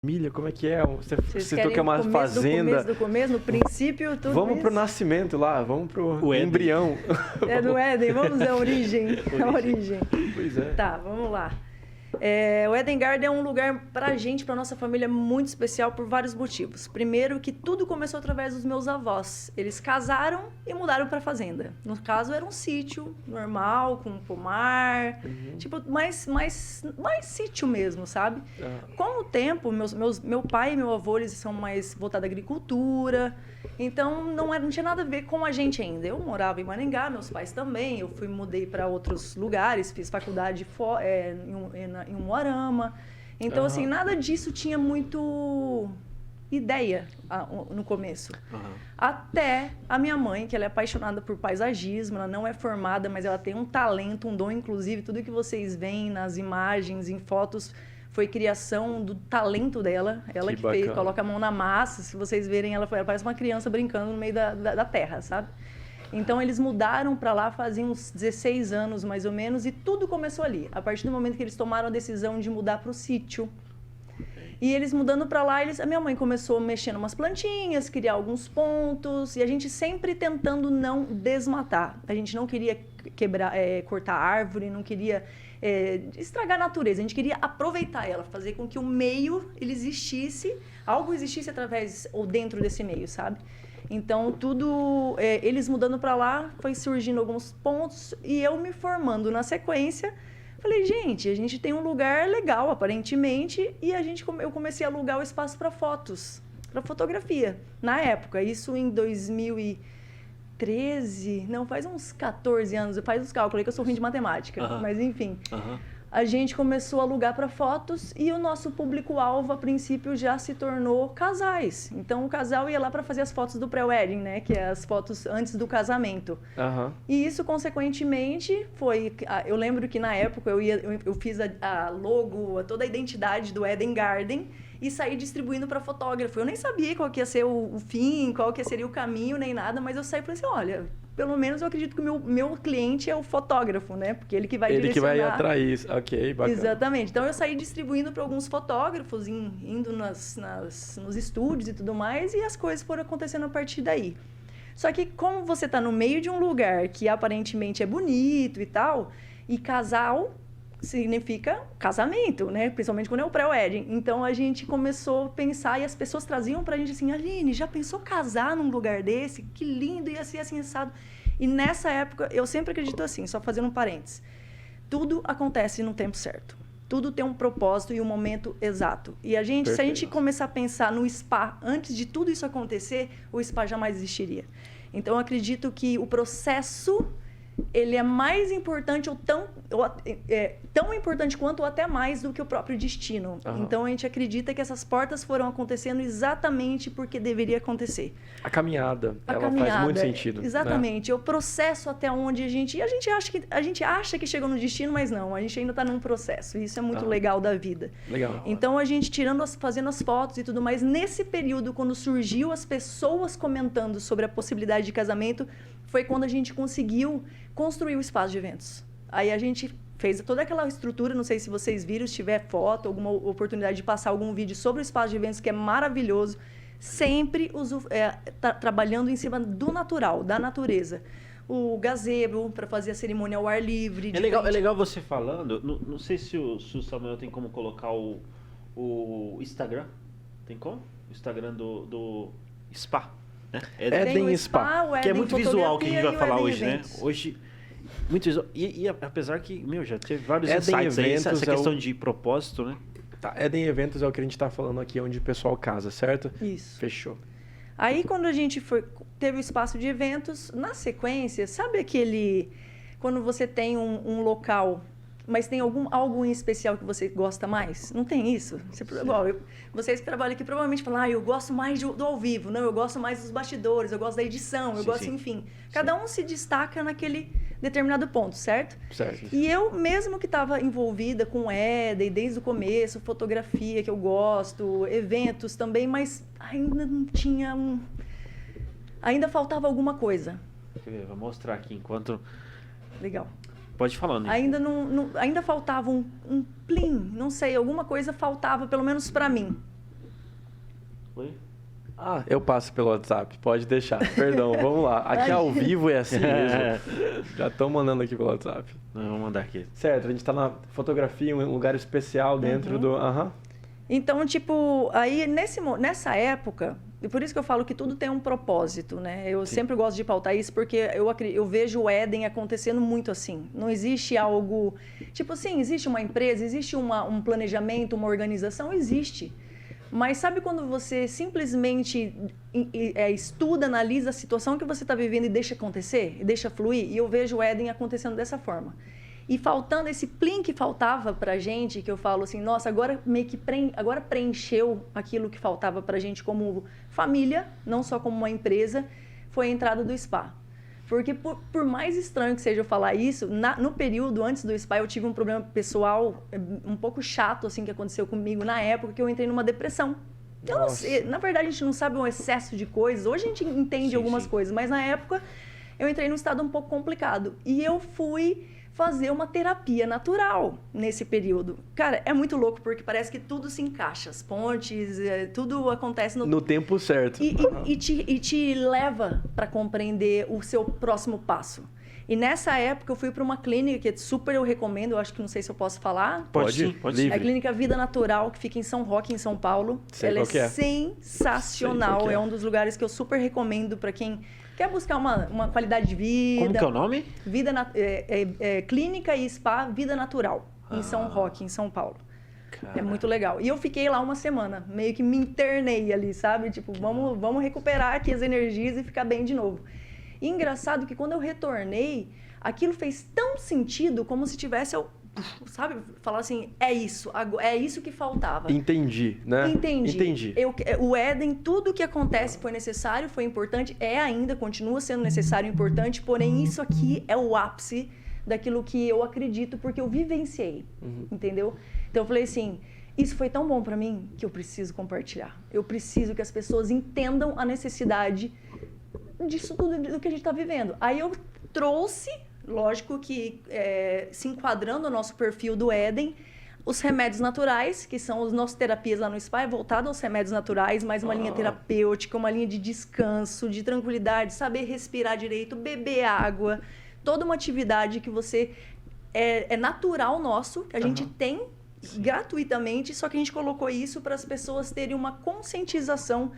família, como é que é? Você Vocês citou querem que é uma começo fazenda. do começo, no princípio, tudo Vamos isso? pro nascimento lá, vamos pro Éden. embrião. É do Éden, vamos à origem. A origem. Pois é. Tá, vamos lá. O Eden Garden é um lugar pra gente, pra nossa família, muito especial por vários motivos. Primeiro, que tudo começou através dos meus avós. Eles casaram e mudaram pra fazenda. No caso, era um sítio normal, com pomar, tipo, mais sítio mesmo, sabe? Com o tempo, meu pai e meu avô, eles são mais voltados à agricultura, então não tinha nada a ver com a gente ainda. Eu morava em Maringá, meus pais também, eu mudei para outros lugares, fiz faculdade em Umuarama. Então, assim, nada disso tinha muito ideia no começo. Até a minha mãe, que ela é apaixonada por paisagismo, ela não é formada, mas ela tem um talento, um dom, inclusive, tudo que vocês veem nas imagens, em fotos, foi criação do talento dela. Ela que fez, coloca a mão na massa, se vocês verem, ela parece uma criança brincando no meio da terra, sabe? Então, eles mudaram para lá fazia uns 16 anos, mais ou menos, e tudo começou ali. A partir do momento que eles tomaram a decisão de mudar para o sítio. E eles mudando para lá, a minha mãe começou mexendo umas plantinhas, criar alguns pontos, e a gente sempre tentando não desmatar. A gente não queria cortar árvore, não queria estragar a natureza. A gente queria aproveitar ela, fazer com que o meio ele existisse, algo existisse através ou dentro desse meio, sabe? Então, tudo, eles mudando para lá, foi surgindo alguns pontos e eu me formando na sequência. Falei, gente, a gente tem um lugar legal, aparentemente, e eu comecei a alugar o espaço para fotos, para fotografia. Na época, isso em 2013, não, faz uns 14 anos, faz os cálculos aí que eu sou ruim de matemática, mas enfim. A gente começou a alugar para fotos e o nosso público-alvo, a princípio, já se tornou casais. Então, o casal ia lá para fazer as fotos do pré-wedding, né? Que é as fotos antes do casamento. E isso, consequentemente, foi... Eu lembro que, na época, eu fiz a logo, toda a identidade do Eden Garden e saí distribuindo para fotógrafo. Eu nem sabia qual que ia ser o fim, qual que seria o caminho, nem nada, mas eu saí e falei assim, olha... Pelo menos eu acredito que o meu cliente é o fotógrafo, né? Porque ele que vai direcionar. Ele que vai atrair, ok, bacana. Exatamente. Então, eu saí distribuindo para alguns fotógrafos, indo nos estúdios e tudo mais, e as coisas foram acontecendo a partir daí. Só que como você está no meio de um lugar que aparentemente é bonito e tal, e casal significa casamento, né? Principalmente quando é o pré-wedding. Então, a gente começou a pensar e as pessoas traziam pra gente assim, Aline, já pensou casar num lugar desse? Que lindo, ia ser assim, assado. E nessa época, eu sempre acredito assim, só fazendo um parênteses. Tudo acontece no tempo certo. Tudo tem um propósito e um momento exato. E se a gente começar a pensar no spa, antes de tudo isso acontecer, o spa jamais existiria. Então, eu acredito que o processo... ele é mais importante ou tão importante quanto ou até mais do que o próprio destino. Então, a gente acredita que essas portas foram acontecendo exatamente porque deveria acontecer. A caminhada, faz muito sentido. Exatamente. Né? O processo até onde a gente acha que chegou no destino, mas não. A gente ainda está num processo. E isso é muito legal da vida. Legal. Então, a gente fazendo as fotos e tudo mais, nesse período, quando surgiu as pessoas comentando sobre a possibilidade de casamento, foi quando a gente conseguiu construir o espaço de eventos. Aí a gente fez toda aquela estrutura, não sei se vocês viram, se tiver foto, alguma oportunidade de passar algum vídeo sobre o espaço de eventos, que é maravilhoso, sempre trabalhando em cima do natural, da natureza. O gazebo, para fazer a cerimônia ao ar livre. É legal você falando, não sei se o Samuel tem como colocar o Instagram, tem como? O Instagram do Spa. Né? Eden Spa, que é muito visual que a gente vai falar hoje, né? Hoje, muito visual. E apesar que, já teve vários insights aí, essa questão de propósito, né? Tá, Eden Eventos é o que a gente tá falando aqui, onde o pessoal casa, certo? Isso. Fechou. Aí, quando a gente teve o espaço de eventos, na sequência, sabe quando você tem um local... mas tem algo em especial que você gosta mais? Não tem isso? Vocês que trabalham aqui provavelmente falam, eu gosto mais do ao vivo, não, eu gosto mais dos bastidores, eu gosto da edição, eu gosto, enfim. Cada um se destaca naquele determinado ponto, certo? Certo. E eu, mesmo que estava envolvida com Eden desde o começo, fotografia que eu gosto, eventos também, mas ainda não tinha ainda faltava alguma coisa. Vou mostrar aqui enquanto... Legal. Pode falar, né? Ainda faltava um plim, não sei, alguma coisa faltava, pelo menos para mim. Foi? Ah, eu passo pelo WhatsApp, pode deixar. Perdão, vamos lá. Aqui ao vivo é assim mesmo. Já estão mandando aqui pelo WhatsApp. Não, vou mandar aqui. Certo, a gente tá na fotografia, um lugar especial dentro do... Aham. Então, tipo, aí nessa época, e por isso que eu falo que tudo tem um propósito, né? Eu sempre gosto de pautar isso porque eu vejo o Éden acontecendo muito assim. Não existe algo... Tipo assim, existe uma empresa, existe um planejamento, uma organização? Existe. Mas sabe quando você simplesmente estuda, analisa a situação que você está vivendo e deixa acontecer? E deixa fluir? E eu vejo o Éden acontecendo dessa forma. E faltando esse plim que faltava pra gente, que eu falo assim, nossa, agora meio que agora preencheu aquilo que faltava pra gente como família, não só como uma empresa, foi a entrada do spa. Porque por mais estranho que seja eu falar isso, no período antes do spa eu tive um problema pessoal um pouco chato assim que aconteceu comigo na época que eu entrei numa depressão. Eu não sei, na verdade a gente não sabe um excesso de coisas, hoje a gente entende algumas coisas, mas na época eu entrei num estado um pouco complicado e eu fui fazer uma terapia natural nesse período. Cara, é muito louco porque parece que tudo se encaixa, as pontes, tudo acontece no tempo certo. E te leva para compreender o seu próximo passo. E nessa época eu fui para uma clínica que super eu recomendo, eu acho que não sei se eu posso falar. Pode, É a Clínica Vida Natural, que fica em São Roque, em São Paulo. Ela é sensacional, é um dos lugares que eu super recomendo para quem quer buscar uma qualidade de vida. Como que é o nome? Clínica e Spa Vida Natural, em São Roque, em São Paulo. Caraca. É muito legal. E eu fiquei lá uma semana, meio que me internei ali, sabe? Tipo, vamos recuperar aqui as energias e ficar bem de novo. E engraçado que quando eu retornei, aquilo fez tão sentido como se tivesse, sabe? Falar assim, é isso que faltava. Entendi, né? Entendi. O Éden, tudo que acontece foi necessário, foi importante, ainda, continua sendo necessário e importante, porém isso aqui é o ápice daquilo que eu acredito, porque eu vivenciei, entendeu? Então eu falei assim, isso foi tão bom pra mim que eu preciso compartilhar. Eu preciso que as pessoas entendam a necessidade disso tudo do que a gente está vivendo. Aí eu trouxe, lógico que se enquadrando no nosso perfil do Éden, os remédios naturais, que são as nossas terapias lá no spa, é voltado aos remédios naturais, mais uma linha terapêutica, uma linha de descanso, de tranquilidade, saber respirar direito, beber água, toda uma atividade que você é natural nosso, que a gente tem gratuitamente, só que a gente colocou isso para as pessoas terem uma conscientização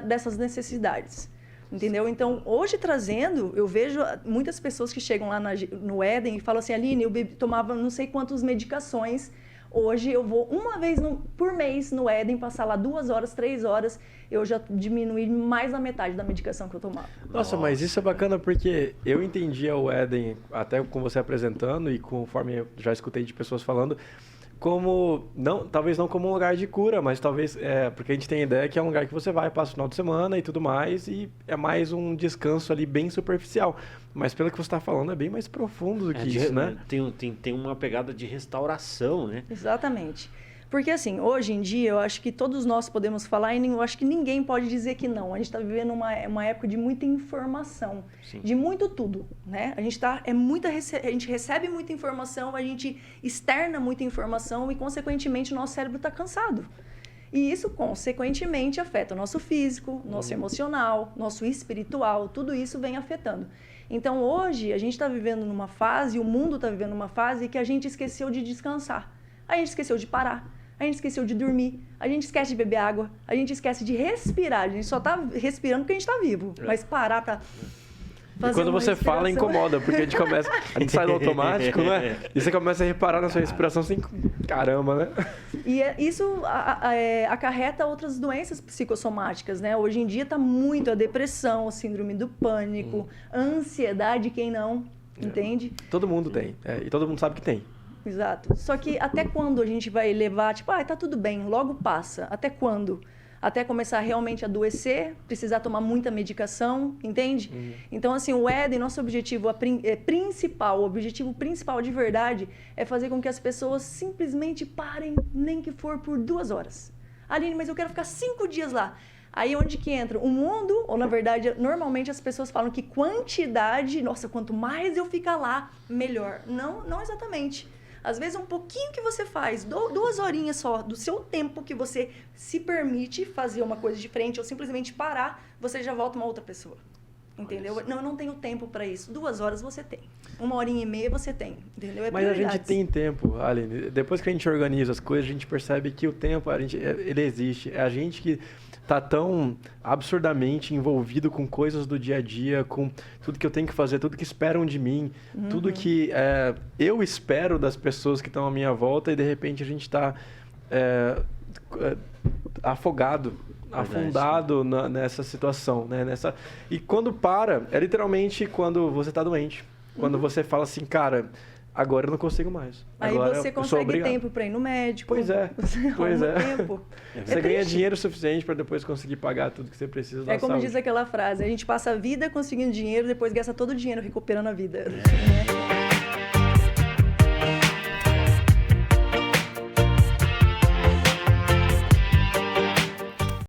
dessas necessidades. Entendeu? Então, hoje trazendo, eu vejo muitas pessoas que chegam lá no Éden e falam assim, Aline, eu tomava não sei quantas medicações, hoje eu vou uma vez por mês no Éden, passar lá 2 horas, 3 horas, eu já diminuí mais da metade da medicação que eu tomava. Nossa, mas isso é bacana porque eu entendia o Éden, até com você apresentando e conforme eu já escutei de pessoas falando, como, talvez não como um lugar de cura, mas talvez, porque a gente tem a ideia que é um lugar que você vai, passa o final de semana e tudo mais, e é mais um descanso ali bem superficial. Mas pelo que você está falando, é bem mais profundo do que isso, né? Tem uma pegada de restauração, né? Exatamente. Porque assim, hoje em dia, eu acho que todos nós podemos falar e eu acho que ninguém pode dizer que não. A gente está vivendo uma época de muita informação, de muito tudo, né? A gente recebe muita informação, a gente externa muita informação e, consequentemente, o nosso cérebro está cansado. E isso, consequentemente, afeta o nosso físico, nosso emocional, nosso espiritual, tudo isso vem afetando. Então, hoje, a gente está vivendo numa fase, o mundo está vivendo numa fase que a gente esqueceu de descansar. A gente esqueceu de parar. A gente esqueceu de dormir, a gente esquece de beber água, a gente esquece de respirar. A gente só tá respirando porque a gente tá vivo. Mas parar pra fazer e quando você fala, incomoda, porque a gente sai do automático, né? E você começa a reparar na sua respiração assim, caramba, né? E isso acarreta outras doenças psicossomáticas, né? Hoje em dia tá muito a depressão, a síndrome do pânico, a ansiedade, quem não, entende? Todo mundo tem, e todo mundo sabe que tem. Exato. Só que até quando a gente vai levar, tipo, tá tudo bem, logo passa. Até quando? Até começar realmente a adoecer, precisar tomar muita medicação, entende? Então, assim, o Éden, nosso objetivo principal, o objetivo principal de verdade é fazer com que as pessoas simplesmente parem, nem que for por 2 horas. Aline, mas eu quero ficar 5 dias lá. Aí onde que entra? O mundo, ou na verdade, normalmente as pessoas falam que quantidade, nossa, quanto mais eu ficar lá, melhor. Não exatamente. Às vezes, um pouquinho que você faz, 2 horinhas só, do seu tempo que você se permite fazer uma coisa diferente ou simplesmente parar, você já volta uma outra pessoa. Entendeu? Não, eu não tenho tempo para isso. 2 horas você tem. 1h30 você tem. Entendeu? Mas a gente tem tempo, Aline. Depois que a gente organiza as coisas, a gente percebe que o tempo, ele existe. É a gente que tá tão absurdamente envolvido com coisas do dia a dia, com tudo que eu tenho que fazer, tudo que esperam de mim, tudo que eu espero das pessoas que estão à minha volta, e de repente a gente está afundado nessa situação, né? E quando para, é literalmente quando você está doente. Quando você fala assim, cara, agora eu não consigo mais. Aí agora você consegue tempo para ir no médico. Pois é. Tempo. Você ganha dinheiro suficiente para depois conseguir pagar tudo que você precisa da É como saúde. diz aquela frase, a gente passa a vida conseguindo dinheiro, depois gasta todo o dinheiro recuperando a vida. Né?